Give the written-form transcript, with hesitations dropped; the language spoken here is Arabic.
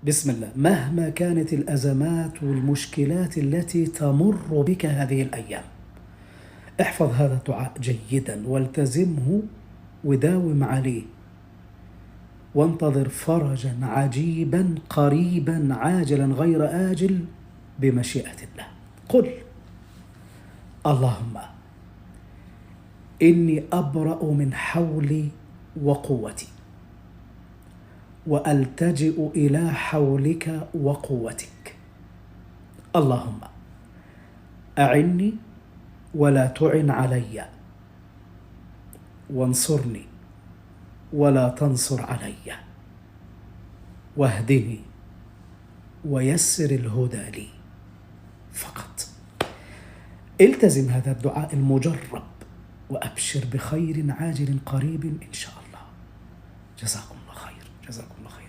بسم الله. مهما كانت الأزمات والمشكلات التي تمر بك هذه الأيام، احفظ هذا الدعاء جيدا والتزمه وداوم عليه، وانتظر فرجا عجيبا قريبا عاجلا غير آجل بمشيئة الله. قل: اللهم إني أبرأ من حولي وقوتي، وألتجئ إلى حولك وقوتك. اللهم أعني ولا تعن علي، وانصرني ولا تنصر علي، واهدني ويسر الهدى لي فقط. التزم هذا الدعاء المجرب وأبشر بخير عاجل قريب إن شاء الله. جزاكم الله خير. جزاكم الله خير.